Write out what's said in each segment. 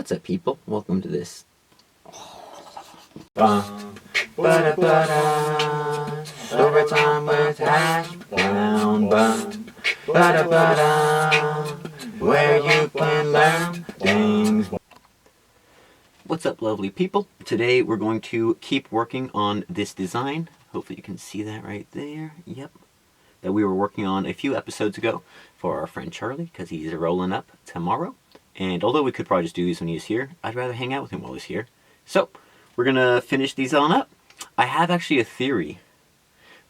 What's up, people? Welcome to this. Ba-da-ba-da. Overtime with Hashbrown. Ba-da-ba-da. Where you can learn things. What's up, lovely people? Today we're going to keep working on this design. Hopefully you can see that right there. Yep. That we were working on a few episodes ago for our friend Charlie, because he's rolling up tomorrow. And although we could probably just do these when he's here, I'd rather hang out with him while he's here. So, we're going to finish these on up. I have actually a theory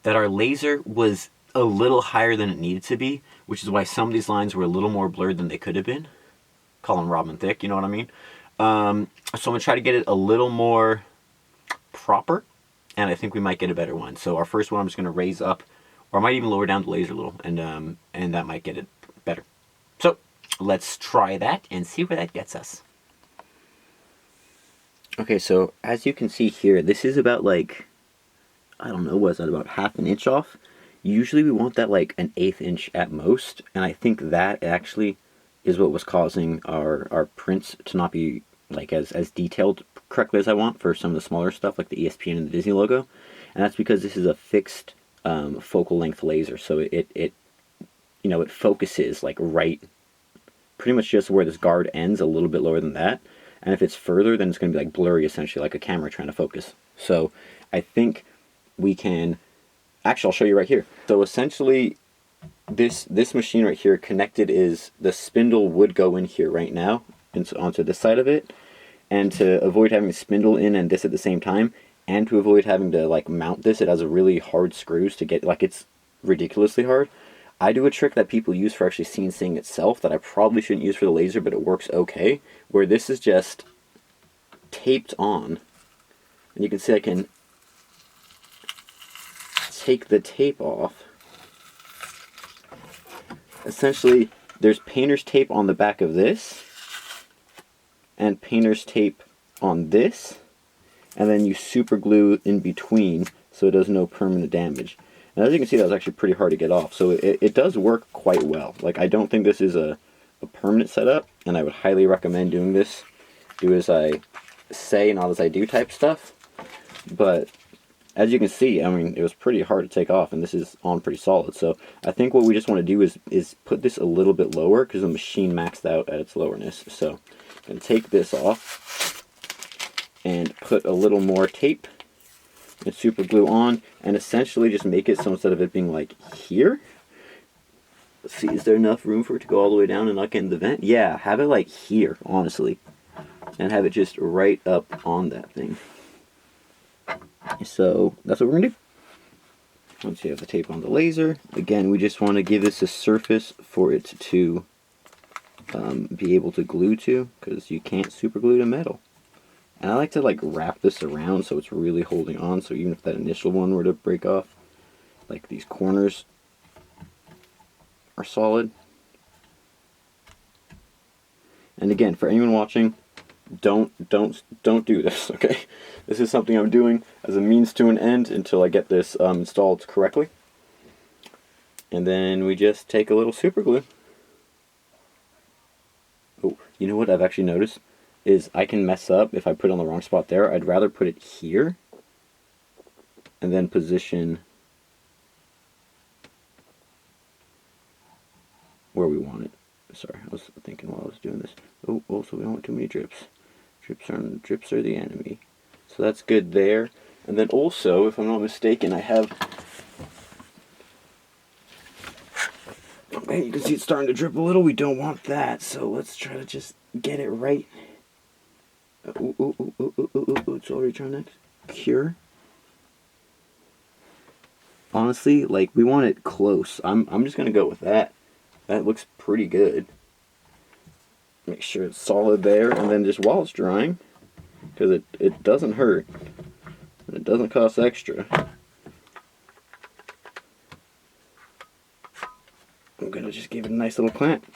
that our laser was a little higher than it needed to be, which is why some of these lines were a little more blurred than they could have been. Call them Robin Thicke, you know what I mean? So I'm going to try to get it a little more proper, and I think we might get a better one. So our first one I'm just going to raise up, or I might even lower down the laser a little, and that might get it better. So, let's try that and see where that gets us. Okay, so as you can see here, this is about like, I don't know, was that about half an inch off? Usually we want that like an 1/8 inch at most, and I think that actually is what was causing our prints to not be like as detailed correctly as I want for some of the smaller stuff like the ESPN and the Disney logo. And that's because this is a fixed focal length laser, so it focuses like right pretty much just where this guard ends, a little bit lower than that. And if it's further, then it's going to be like blurry, essentially, like a camera trying to focus. So I think we can, actually I'll show you right here. So essentially this machine right here connected is, the spindle would go in here right now, onto this side of it. And to avoid having the spindle in and this at the same time, and to avoid having to like mount this, it has a really hard screws to get, like it's ridiculously hard. I do a trick that people use for actually CNCing itself that I probably shouldn't use for the laser, but it works okay, where this is just taped on. And you can see I can take the tape off. Essentially, there's painter's tape on the back of this, and painter's tape on this, and then you super glue in between so it does no permanent damage. And as you can see, that was actually pretty hard to get off. So it does work quite well. Like, I don't think this is a permanent setup, and I would highly recommend doing this. Do as I say, not as I do type stuff. But as you can see, I mean, it was pretty hard to take off, and this is on pretty solid. So I think what we just want to do is put this a little bit lower, because the machine maxed out at its lowerness. So I'm going to take this off and put a little more tape and super glue on, and essentially just make it so instead of it being like here, let's see, is there enough room for it to go all the way down and not get in the vent? Yeah, have it like here, honestly, and have it just right up on that thing. So that's what we're gonna do. Once you have the tape on the laser, again, we just want to give this a surface for it to be able to glue to, because you can't super glue to metal. And I like to like wrap this around so it's really holding on, so even if that initial one were to break off, like these corners are solid. And again, for anyone watching, don't do this, okay? This is something I'm doing as a means to an end until I get this installed correctly. And then we just take a little super glue. Oh, you know what I've actually noticed? Is I can mess up if I put it on the wrong spot there. I'd rather put it here and then position where we want it. Sorry, I was thinking while I was doing this. Oh, also we don't want too many drips. Drips are the enemy. So that's good there. And then also, if I'm not mistaken, I have, okay, you can see it's starting to drip a little. We don't want that, so let's try to just get it right. It's already trying to cure. Honestly, like, we want it close. I'm just gonna go with that. That looks pretty good. Make sure it's solid there, and then just while it's drying, because it doesn't hurt, and it doesn't cost extra, I'm gonna just give it a nice little clamp.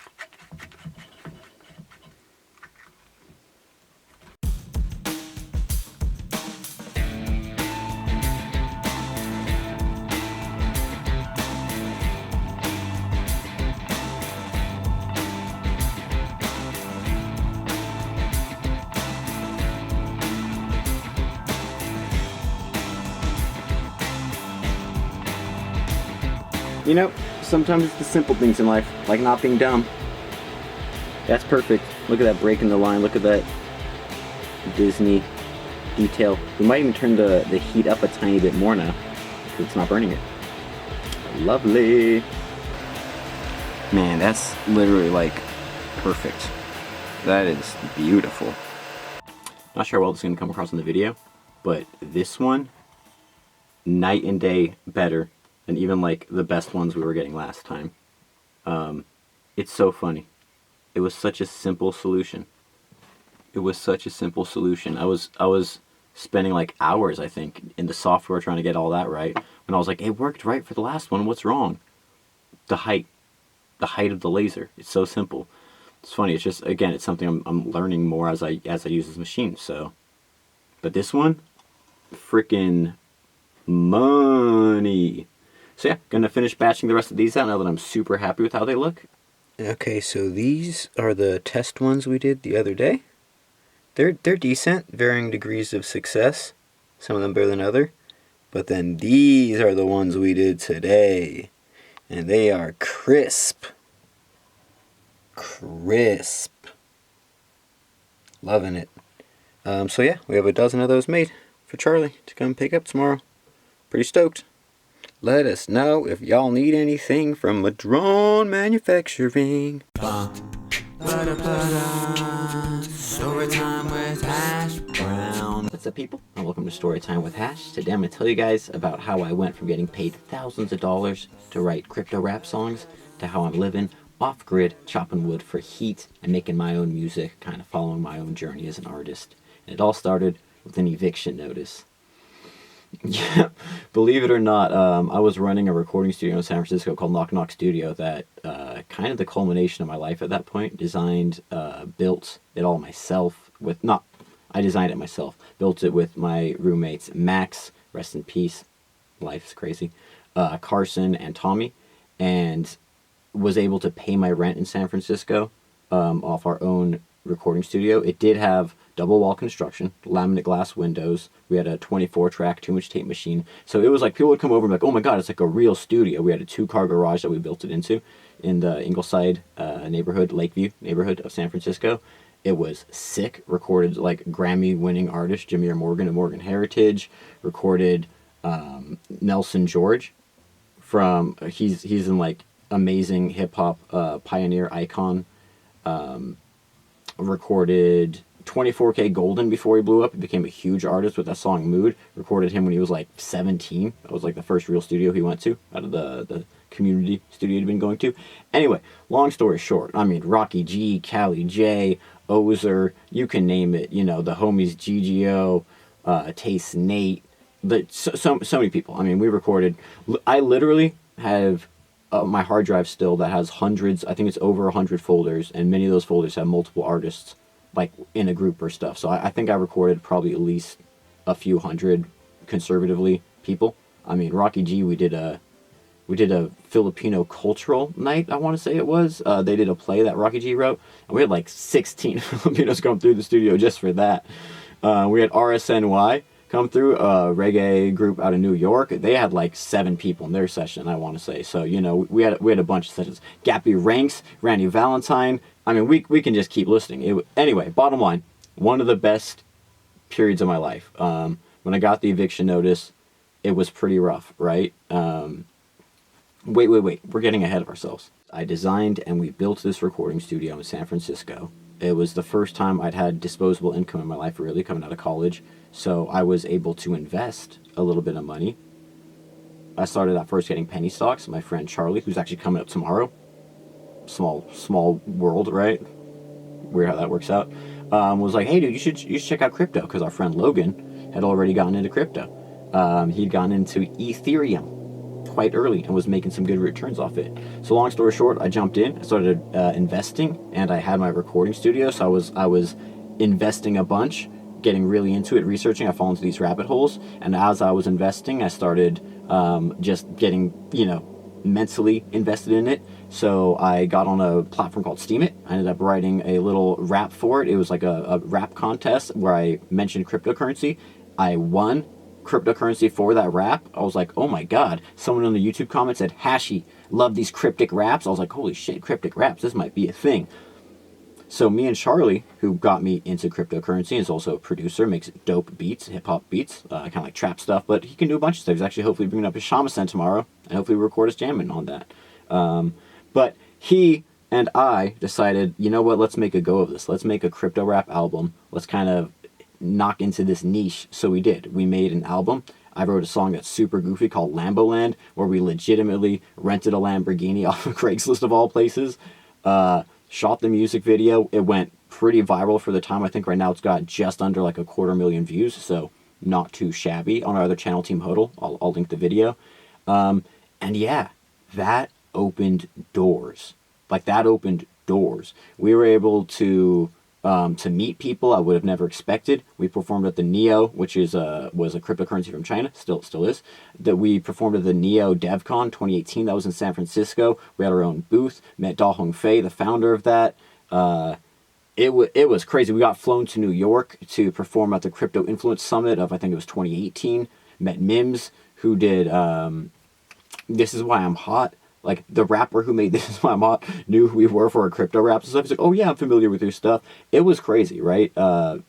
You know, sometimes it's the simple things in life, like not being dumb. That's perfect. Look at that break in the line. Look at that Disney detail. We might even turn the heat up a tiny bit more now, because it's not burning it. Lovely. Man, that's literally like perfect. That is beautiful. Not sure how well this is going to come across in the video, but this one, night and day better than even like the best ones we were getting last time. It's so funny. It was such a simple solution. It was such a simple solution. I was spending like hours, I think, in the software trying to get all that right. And I was like, it worked right for the last one. What's wrong? The height of the laser. It's so simple. It's funny. It's just, again, it's something I'm learning more as I use this machine. So, but this one, freaking money. So yeah, gonna finish batching the rest of these out now that I'm super happy with how they look. Okay, so these are the test ones we did the other day. They're decent, varying degrees of success. Some of them better than other. But then these are the ones we did today. And they are crisp. Crisp. Loving it. So yeah, we have a dozen of those made for Charlie to come pick up tomorrow. Pretty stoked. Let us know if y'all need anything from Madron Manufacturing. Storytime with Hashbrown. What's up, people? And welcome to Storytime with Hash. Today I'm going to tell you guys about how I went from getting paid thousands of dollars to write crypto rap songs to how I'm living off-grid, chopping wood for heat, and making my own music, kind of following my own journey as an artist. And it all started with an eviction notice. Yeah, believe it or not, I was running a recording studio in San Francisco called Knock Knock Studio that kind of the culmination of my life at that point. Designed, built it all myself I designed it myself. Built it with my roommates Max, rest in peace, life's crazy, Carson and Tommy, and was able to pay my rent in San Francisco off our own recording studio. It did have double wall construction, laminate glass windows. We had a 24-track 2-inch tape machine. So it was like people would come over and be like, oh my god, it's like a real studio. We had a 2-car garage that we built it into in the Ingleside neighborhood, Lakeview neighborhood of San Francisco. It was sick. Recorded like Grammy-winning artist Jameer Morgan of Morgan Heritage. Recorded Nelson George from he's in like amazing hip-hop pioneer icon. Recorded 24K Golden before he blew up. He became a huge artist with that song Mood. Recorded him when he was like 17. That was like the first real studio he went to out of the community studio he'd been going to. Anyway, long story short, I mean, Rocky G, Callie J, Ozer, you can name it. You know, the homies GGO, Taste Nate, so many people. I mean, we recorded. I literally have my hard drive still that has hundreds. I think it's over 100 folders, and many of those folders have multiple artists, like in a group or stuff. So I think I recorded probably at least a few hundred, conservatively, people. I mean, Rocky G, we did a Filipino cultural night, I want to say it was. They did a play that Rocky G wrote, and we had like 16 Filipinos come through the studio just for that. We had RSNY come through, a reggae group out of New York. They had like 7 people in their session, I want to say. So, you know, we had a bunch of sessions. Gappy Ranks, Randy Valentine. I mean, we can just keep listening. Anyway, bottom line, one of the best periods of my life. When I got the eviction notice, it was pretty rough, right? Wait. We're getting ahead of ourselves. I designed and we built this recording studio in San Francisco. It was the first time I'd had disposable income in my life, really, coming out of college. So I was able to invest a little bit of money. I started out first getting penny stocks. My friend Charlie, who's actually coming up tomorrow. Small world, right? Weird how that works out. Was like, hey dude, you should check out crypto, because our friend Logan had already gotten into crypto. He'd gotten into Ethereum quite early and was making some good returns off it. So long story short, I jumped in, I started investing, and I had my recording studio. So I was investing a bunch, getting really into it, researching. I fall into these rabbit holes, and as I was investing, I started just getting, mentally invested in it. So I got on a platform called Steam It. I ended up writing a little rap for it. It was like a rap contest where I mentioned cryptocurrency. I won. cryptocurrency for that rap, I was like, oh my god. Someone in the YouTube comment said, Hashy, love these cryptic raps. I was like, holy shit, cryptic raps, this might be a thing. So me and Charlie, who got me into cryptocurrency, is also a producer, makes dope beats, hip-hop beats, kind of like trap stuff, but he can do a bunch of stuff. He's actually hopefully bringing up his Shamisen tomorrow, and hopefully record us jamming on that. But he and I decided, you know what, let's make a go of this. Let's make a crypto rap album. Let's kind of knock into this niche. So we did. We made an album. I wrote a song that's super goofy called Lambo Land, where we legitimately rented a Lamborghini off of Craigslist of all places. Shot the music video. It went pretty viral for the time. I think right now it's got just under like 250,000 views, so not too shabby. On our other channel, Team Hodl, I'll link the video. And yeah, that opened doors. Like, that opened doors. We were able to meet people I would have never expected. We performed at the Neo, which was a cryptocurrency from China, still is. That we performed at the Neo DevCon 2018. That was in San Francisco. We had our own booth. Met Da Hong Fei, the founder of that. It was crazy. We got flown to New York to perform at the Crypto Influence Summit of, I think it was 2018. Met Mims, who did This Is Why I'm Hot. Like, the rapper who made This Is Why I'm Hot knew who we were for our crypto raps and stuff. He's like, oh yeah, I'm familiar with your stuff. It was crazy, right? A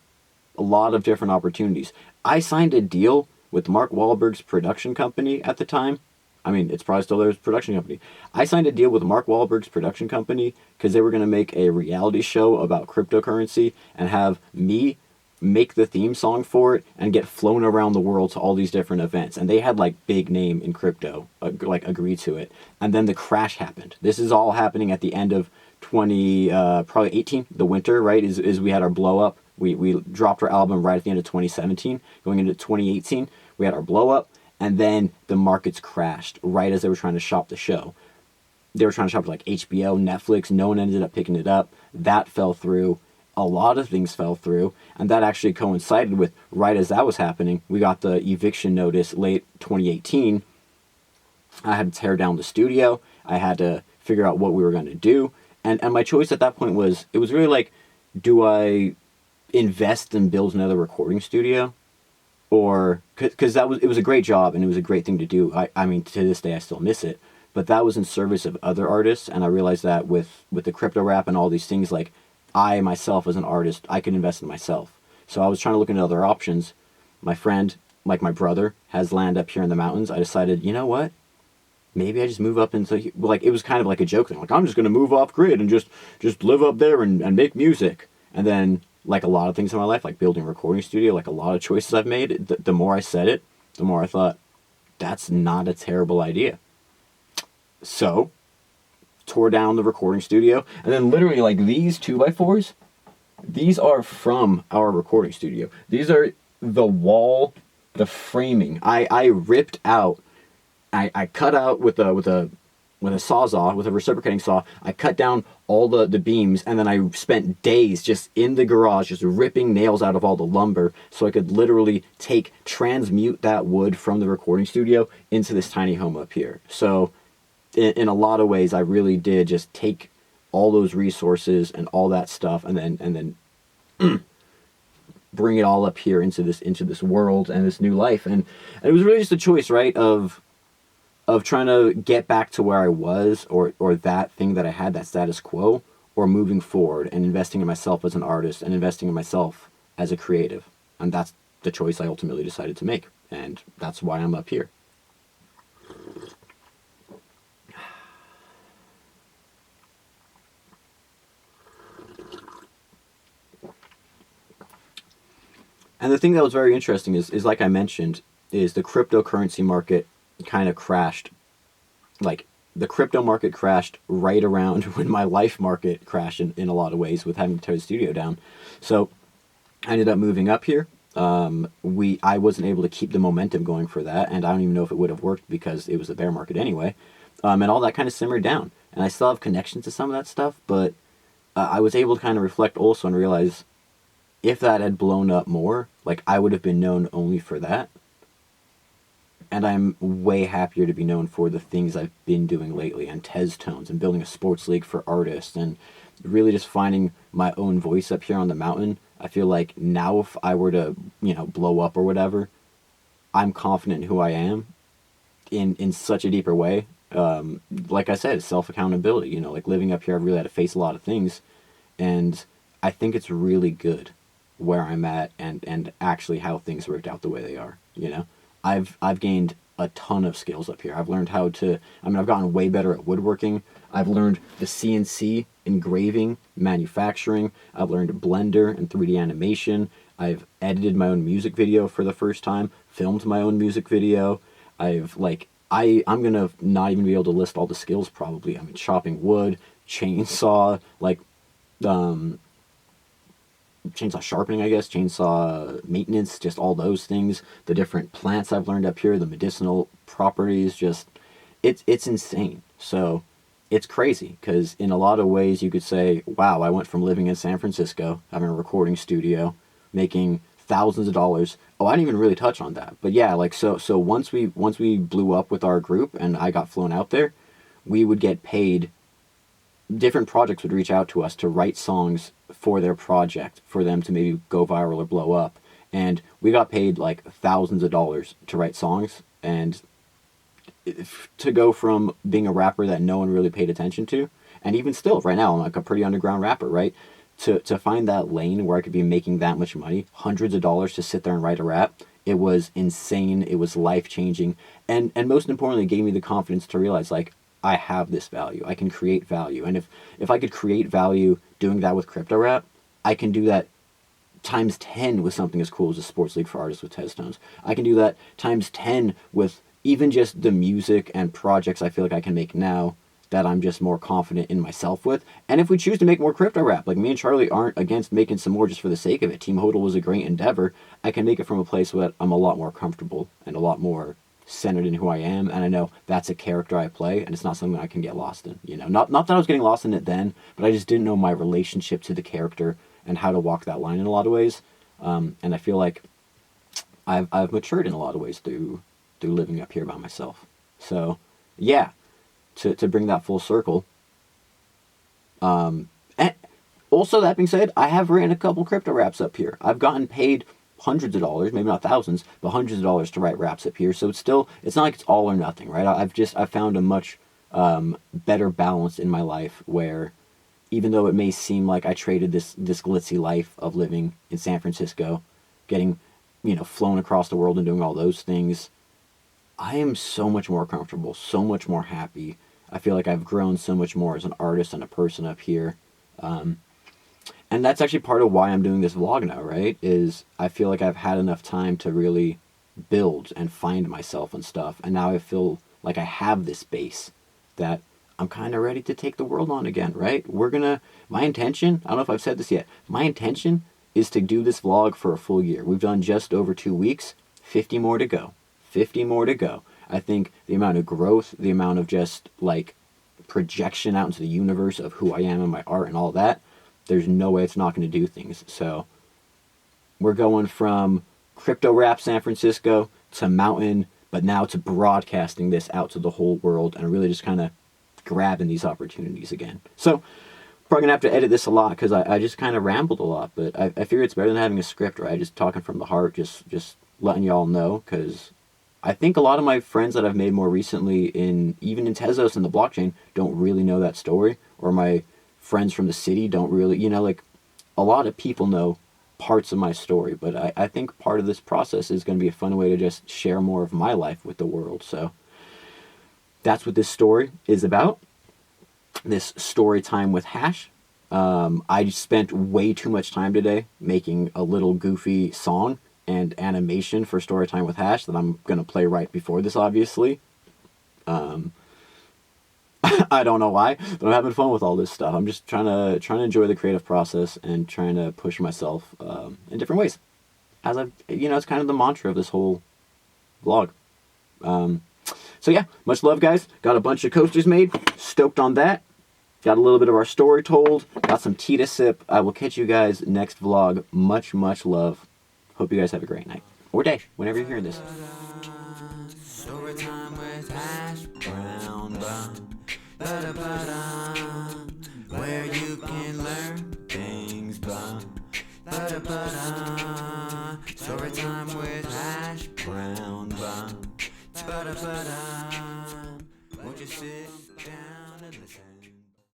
lot of different opportunities. I signed a deal with Mark Wahlberg's production company at the time. I mean, it's probably still their production company. I signed a deal with Mark Wahlberg's production company because they were going to make a reality show about cryptocurrency and have me make the theme song for it and get flown around the world to all these different events. And they had like big name in crypto like agree to it. And then the crash happened. This is all happening at the end of probably 18, the winter, right? Is we had our blow up. We dropped our album right at the end of 2017, going into 2018. We had our blow up, and then the markets crashed right as they were trying to shop the show. They were trying to shop like HBO, Netflix. No one ended up picking it up. That fell through. A lot of things fell through, and that actually coincided with, right as that was happening, we got the eviction notice late 2018. I had to tear down the studio. I had to figure out what we were going to do, and my choice at that point was, it was really like, do I invest and build another recording studio, or because it was a great job and it was a great thing to do. I mean, to this day I still miss it, but that was in service of other artists, and I realized that with the crypto rap and all these things, like, I myself as an artist, I could invest in myself. So I was trying to look into other options. My friend, like my brother, has land up here in the mountains. I decided, you know what? Maybe I just move up into, like, it was kind of like a joke thing. Like, I'm just going to move off grid and just live up there and make music. And then, like a lot of things in my life, like building a recording studio, like a lot of choices I've made, the more I said it, the more I thought, that's not a terrible idea. So tore down the recording studio, and then literally, like, these 2x4s, these are from our recording studio. These are the wall, the framing. I ripped out, I cut out with a sawzall, with a reciprocating saw. I cut down all the beams, and then I spent days just in the garage just ripping nails out of all the lumber so I could literally transmute that wood from the recording studio into this tiny home up here. So in a lot of ways, I really did just take all those resources and all that stuff, and then bring it all up here into this world and this new life. And it was really just a choice, right, of trying to get back to where I was, or that thing that I had, that status quo, or moving forward and investing in myself as an artist and investing in myself as a creative. And that's the choice I ultimately decided to make, and that's why I'm up here. And the thing that was very interesting is like I mentioned, is the cryptocurrency market kind of crashed. Like, the crypto market crashed right around when my life market crashed in a lot of ways, with having to tear the studio down. So I ended up moving up here. I wasn't able to keep the momentum going for that, and I don't even know if it would have worked because it was a bear market anyway. And all that kind of simmered down. And I still have connections to some of that stuff, but I was able to kind of reflect also and realize, if that had blown up more, like, I would have been known only for that. And I'm way happier to be known for the things I've been doing lately, and Tez Tones, and building a sports league for artists, and really just finding my own voice up here on the mountain. I feel like now if I were to, blow up or whatever, I'm confident in who I am in such a deeper way. Like I said, self accountability. You know, like living up here, I've really had to face a lot of things, and I think it's really good where I'm at and actually how things worked out the way they are. You know, I've gained a ton of skills up here. I've learned how to. I mean, I've gotten way better at woodworking. I've learned the CNC engraving, manufacturing. I've learned Blender and 3D animation. I've edited my own music video for the first time. Filmed my own music video. I've like I'm gonna not even be able to list all the skills probably. I mean, chopping wood, chainsaw, like chainsaw sharpening, I guess, chainsaw maintenance, just all those things. The different plants I've learned up here, the medicinal properties, just it's insane. So it's crazy because in a lot of ways you could say, wow, I went from living in San Francisco, having a recording studio, making thousands of dollars. Oh, I didn't even really touch on that. But yeah, like so once we blew up with our group and I got flown out there, we would get paid. Different projects would reach out to us to write songs for their project for them to maybe go viral or blow up. And we got paid like thousands of dollars to write songs, and to go from being a rapper that no one really paid attention to, and even still right now I'm like a pretty underground rapper, right? To find that lane where I could be making that much money, hundreds of dollars to sit there and write a rap, it was insane. It was life changing, and most importantly, it gave me the confidence to realize like I have this value. I can create value, and if I could create value doing that with crypto rap, I can do that times 10 with something as cool as a sports league for artists with headstones. I can do that times 10 with even just the music and projects I feel like I can make now that I'm just more confident in myself with. And if we choose to make more crypto rap, like me and Charlie aren't against making some more just for the sake of it. Team Hodl was a great endeavor. I can make it from a place where I'm a lot more comfortable and a lot more centered in who I am, and I know that's a character I play, and it's not something I can get lost in. You know, not that I was getting lost in it then, but I just didn't know my relationship to the character and how to walk that line in a lot of ways. And I feel like I've matured in a lot of ways through living up here by myself. So yeah, to bring that full circle. And also, that being said, I have written a couple crypto raps up here. I've gotten paid hundreds of dollars, maybe not thousands, but hundreds of dollars to write raps up here. So it's not like it's all or nothing, right? I've found a much better balance in my life where, even though it may seem like I traded this glitzy life of living in San Francisco, getting, flown across the world and doing all those things, I am so much more comfortable, so much more happy. I feel like I've grown so much more as an artist and a person up here. And that's actually part of why I'm doing this vlog now, right? Is I feel like I've had enough time to really build and find myself and stuff. And now I feel like I have this base that I'm kind of ready to take the world on again, right? My intention, I don't know if I've said this yet, my intention is to do this vlog for a full year. We've done just over 2 weeks, 50 more to go. 50 more to go. I think the amount of growth, the amount of just like projection out into the universe of who I am and my art and all that, there's no way it's not going to do things. So we're going from crypto rap San Francisco to mountain, but now to broadcasting this out to the whole world and really just kind of grabbing these opportunities again. So probably gonna have to edit this a lot because I just kind of rambled a lot, but I figure it's better than having a script, right? Just talking from the heart, just letting y'all know, because I think a lot of my friends that I've made more recently even in Tezos and the blockchain don't really know that story, or my friends from the city don't really, like a lot of people know parts of my story, but I think part of this process is going to be a fun way to just share more of my life with the world. So that's what this story is about. This story time with Hash. I just spent way too much time today making a little goofy song and animation for Storytime with Hash that I'm going to play right before this, obviously. I don't know why, but I'm having fun with all this stuff. I'm just trying to enjoy the creative process and trying to push myself in different ways. As it's kind of the mantra of this whole vlog. So yeah, much love, guys. Got a bunch of coasters made. Stoked on that. Got a little bit of our story told. Got some tea to sip. I will catch you guys next vlog. Much, much love. Hope you guys have a great night. Or day, whenever you're hearing this. Storytime with Hashbrown. Where you can learn things. Story time with Hashbrown. Ba-da-ba-da. Won't you sit down and listen?